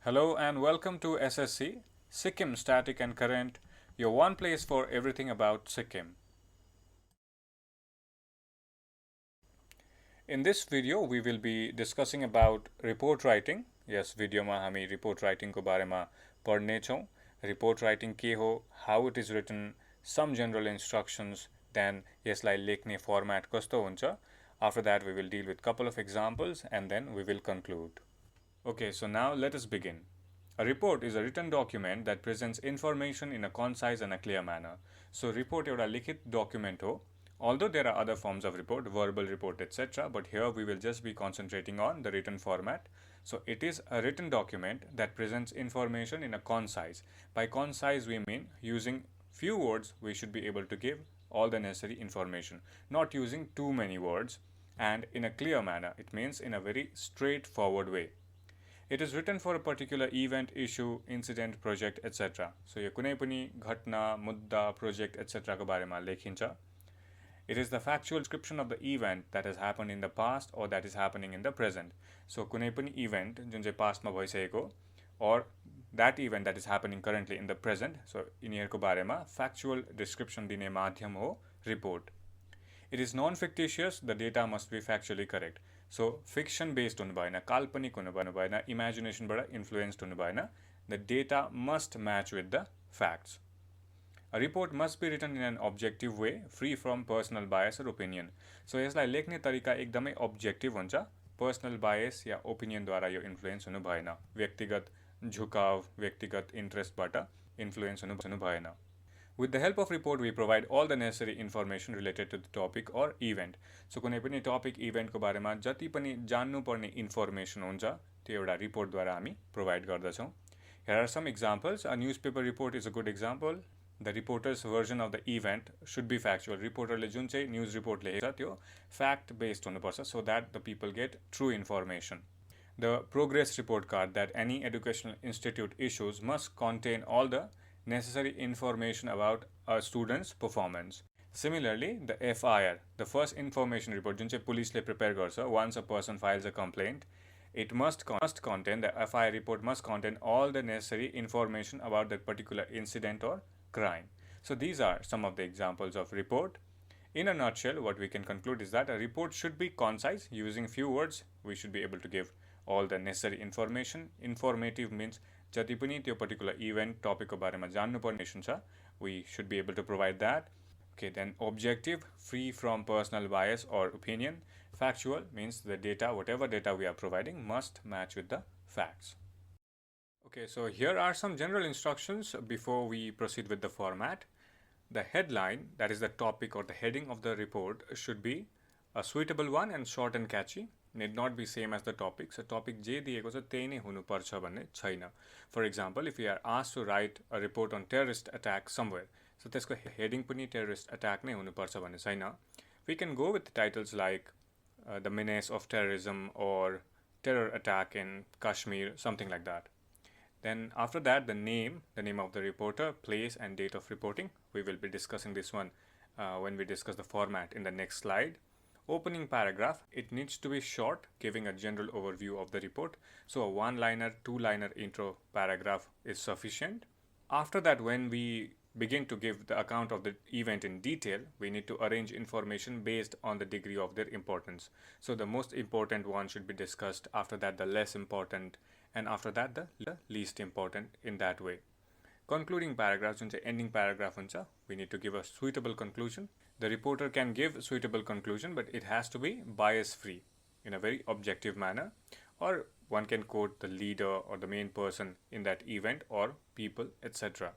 Hello and welcome to SSC, Sikkim Static and Current, your one place for everything about Sikkim. In this video, we will be discussing about report writing. Yes, video ma हामी report writing को बारेमा पढ्ने छौं. Report writing के हो, how it is written, some general instructions, then यसलाई लेख्ने format कस्तो हुन्छ. After that, we will deal with couple of examples and then we will conclude. Okay, so now let us begin. A report is a written document that presents information in a concise and a clear manner. So report एउटा लिखित document हो. Although there are other forms of report, verbal report, etc., but here we will just be concentrating on the written format. So it is a written document that presents information in a concise. By concise we mean using few words we should be able to give all the necessary information, not using too many words, and in a clear manner. It means in a very straightforward way. It is written for a particular event, issue, incident, project, etc. So यो कुनै पनि घटना, मुद्दा, project, etc. को बारेमा लेखिन्छ. It is the factual description of the event that has happened in the past or that is happening in the present. So कुनै पनि event जुन चाहिँ past मा भइसकेको or that event that is happening currently in the present. So यिनीहरूको बारेमा factual description दिने माध्यम हो report. It is non-fictitious, the data must be factually correct. So fiction based हुनु भएन, काल्पनिक हुनु भएन, imagination बाट influenced हुनु भएन. The data must match with the facts. A report must be written in an objective way, free from personal bias or opinion. So यसलाई लेख्ने तरिका एकदमै objective हुन्छ. Personal bias या opinion द्वारा यो influence हुनु भएन. व्यक्तिगत झुकाव, व्यक्तिगत interest बाट influence हुनु भएन. With the help of report, we provide all the necessary information related to the topic or event. So कुनै पनि topic event को बारेमा जति पनि जान्नु पर्ने information हुन्छ त्यो एउटा report द्वारा हामी provide गर्दछौं. Here are some examples. A newspaper report is a good example. The reporter's version of the event should be factual. Reporter ले जुन चाहिँ news report लेखेको छ त्यो fact based हुनुपर्छ so that the people get true information. The progress report card that any educational institute issues must contain all the necessary information about a student's performance. Similarly, the FIR, the first information report, जुन चाहिँ पुलिसले prepare गर्छ, once a person files a complaint, it must contain, the FIR report must contain all the necessary information about that particular incident or crime. So these are some of the examples of report. In a nutshell, what we can conclude is that a report should be concise, using few words. We should be able to give all the necessary information. Informative means जति पनि त्यो particular event topic को बारेमा जान्नु पर्ने छ, we should be able to provide that. Okay, then objective, free from personal bias or opinion. Factual means the data, whatever data we are providing, must match with the facts. Okay, so here are some general instructions before we proceed with the format. The headline, that is the topic or the heading of the report, should be a suitable one and short and catchy. Need not be same as the topic. So topic जे दिएको छ त्यही नै हुनुपर्छ भन्ने छैन. For example, if we are asked to write a report on terrorist attack somewhere, so त्यसको heading पनि terrorist attack नै हुनुपर्छ भन्ने छैन. We can go with titles like the menace of terrorism or terror attack in Kashmir, something like that. Then after that, the name of the reporter, place and date of reporting. We will be discussing this one when we discuss the format in the next slide. Opening paragraph, it needs to be short, giving a general overview of the report. So a one-liner, two-liner intro paragraph is sufficient. After that, when we begin to give the account of the event in detail, we need to arrange information based on the degree of their importance. So the most important one should be discussed, after that the less important, and after that the least important, in that way. Concluding paragraph, जुन चाहिँ ending paragraph हुन्छ, we need to give a suitable conclusion. The reporter can give suitable conclusion, but it has to be bias-free in a very objective manner, or one can quote the leader or the main person in that event or people, etc.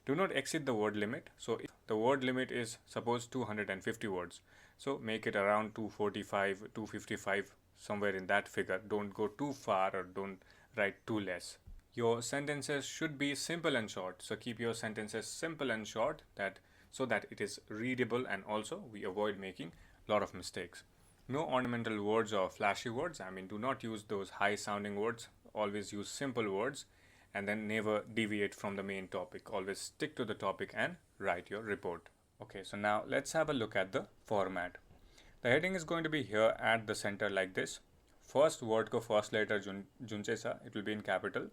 Do not exceed the word limit. So if the word limit is suppose 250 words, so make it around 245, 255, somewhere in that figure. Don't go too far or don't write too less. Your sentences should be simple and short. So keep your sentences simple and short, so that it is readable, and also we avoid making a lot of mistakes. No ornamental words or flashy words. I mean, do not use those high sounding words. Always use simple words, and then never deviate from the main topic. Always stick to the topic and write your report. Okay, so now let's have a look at the format. The heading is going to be here at the center like this. First word ko first letter jun chai cha, it will be in capital.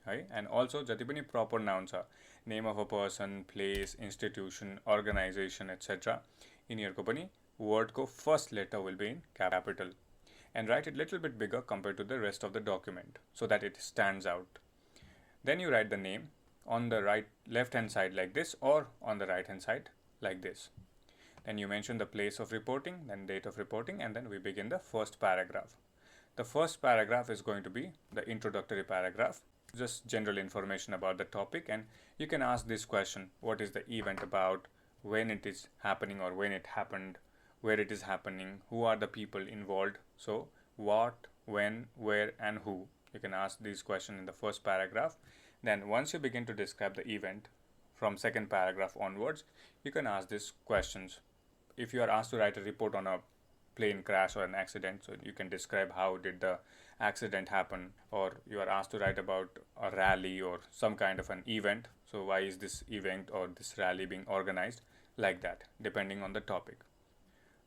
है and also जति पनि proper noun छ name of a person, place, institution, organization, etc. यिनीहरूको पनि word को first letter will be in capital and write it little bit bigger compared to the rest of the document so that it stands out. Then you write the name on the left hand side like this or on the right hand side like this. Then you mention the place of reporting, then date of reporting, and then we begin the first paragraph. The first paragraph is going to be the introductory paragraph, just general information about the topic, and you can ask this question: what is the event about, when it is happening or when it happened, where it is happening, who are the people involved. So what, when, where, and who. You can ask these questions in the first paragraph. Then once you begin to describe the event from second paragraph onwards, you can ask these questions. If you are asked to write a report on a plane crash or an accident, so you can describe how did the accident happen, or you are asked to write about a rally or some kind of an event, so why is this event or this rally being organized, like that, depending on the topic.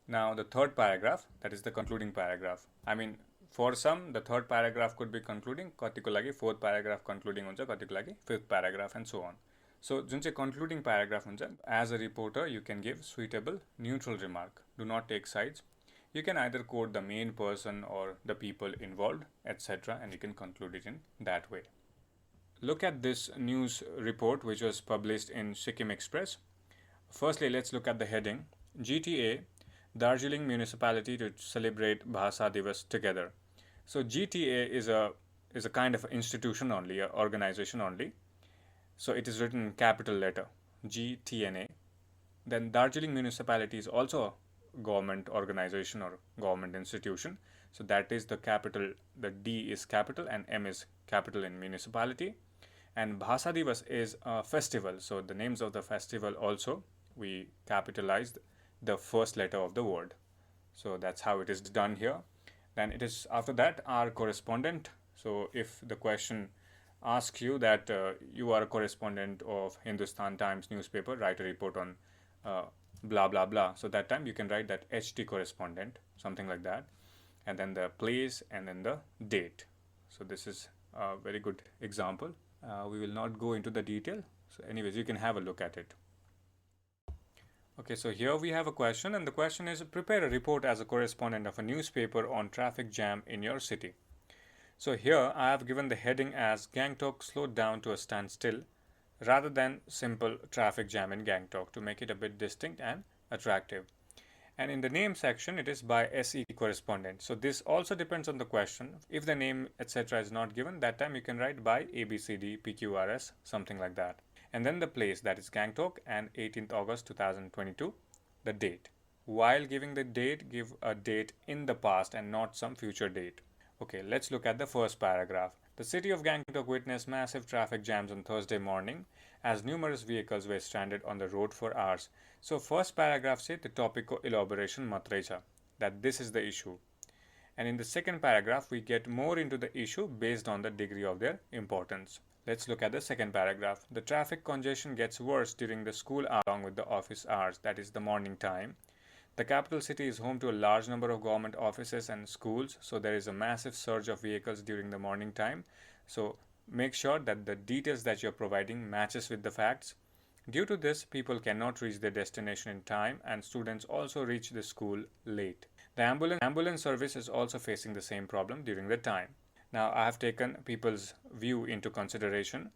Now the third paragraph, that is the concluding paragraph. I mean, for some the third paragraph could be concluding, कतिको लागि fourth paragraph concluding हुन्छ, कतिको लागि fifth paragraph, and so on. So जुन चाहिँ concluding paragraph हुन्छ, as a reporter you can give suitable neutral remark. Do not take sides. You can either quote the main person or the people involved, etc., and you can conclude it in that way. Look at this news report which was published in Sikkim Express. Firstly, let's look at the heading: GTA, Darjeeling Municipality to celebrate Bhasa Divas together. So GTA is a kind of institution only, an organization only. So it is written in capital letter, GTNA. Then Darjeeling Municipality is also a government organization or government institution. So that is the capital, the D is capital and M is capital in municipality. And Bhasa Divas is a festival. So the names of the festival also, we capitalized the first letter of the word. So that's how it is done here. Then it is after that our correspondent. So if the question asks you that you are a correspondent of Hindustan Times newspaper, write a report on blah blah blah. So that time you can write that HT correspondent, something like that, and then the place and then the date. So this is a very good example. We will not go into the detail. So anyways, you can have a look at it. Okay, so here we have a question, and the question is: prepare a report as a correspondent of a newspaper on traffic jam in your city. So here I have given the heading as Gangtok slowed down to a standstill, rather than simple traffic jam in Gangtok, to make it a bit distinct and attractive. And in the name section it is by SE correspondent. So this also depends on the question. If the name etc. is not given, that time you can write by ABCD PQRS, something like that. And then the place, that is Gangtok, and 18th August 2022, the date. While giving the date, give a date in the past and not some future date. Okay, let's look at the first paragraph. The city of Gangtok witnessed massive traffic jams on Thursday morning as numerous vehicles were stranded on the road for hours. So first paragraph says the topic ko elaboration matrai cha, that this is the issue. And in the second paragraph we get more into the issue based on the degree of their importance. Let's look at the second paragraph. The traffic congestion gets worse during the school hour along with the office hours, that is the morning time. The capital city is home to a large number of government offices and schools, so there is a massive surge of vehicles during the morning time. So make sure that the details that you're providing matches with the facts. Due to this, people cannot reach their destination in time, and students also reach the school late. The ambulance service is also facing the same problem during the time. Now I have taken people's view into consideration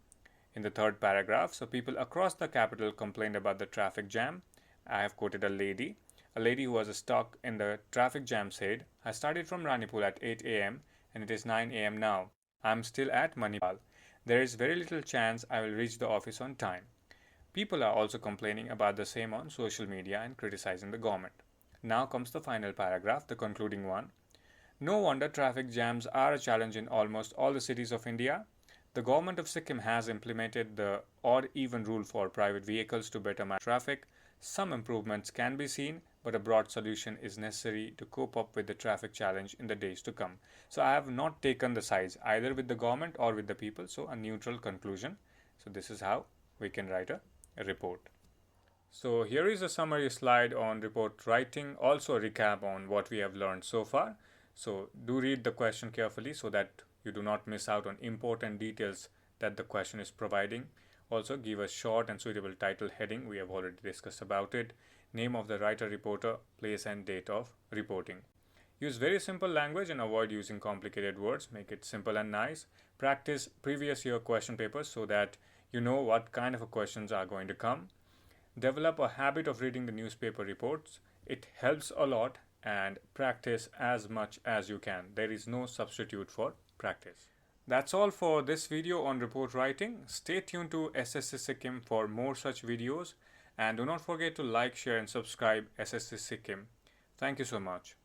in the third paragraph. So people across the capital complained about the traffic jam. I have quoted a lady. A lady who was stuck in the traffic jam said, I started from Ranipur at 8 a.m. and it is 9 a.m. now. I am still at Manipal. There is very little chance I will reach the office on time. People are also complaining about the same on social media and criticizing the government. Now comes the final paragraph, the concluding one. No wonder traffic jams are a challenge in almost all the cities of India. The government of Sikkim has implemented the odd-even rule for private vehicles to better manage traffic. Some improvements can be seen, but a broad solution is necessary to cope up with the traffic challenge in the days to come. So I have not taken the sides either with the government or with the people, so a neutral conclusion. So this is how we can write a report. So here is a summary slide on report writing, also a recap on what we have learned so far. So do read the question carefully so that you do not miss out on important details that the question is providing. Also, give a short and suitable title heading. We have already discussed about it. Name of the writer reporter, place and date of reporting. Use very simple language and avoid using complicated words. Make it simple and nice. Practice previous year question papers so that you know what kind of questions are going to come. Develop a habit of reading the newspaper reports. It helps a lot, and practice as much as you can. There is no substitute for practice. That's all for this video on report writing. Stay tuned to SSC Sikkim for more such videos, and do not forget to like, share and subscribe SSC Sikkim. Thank you so much.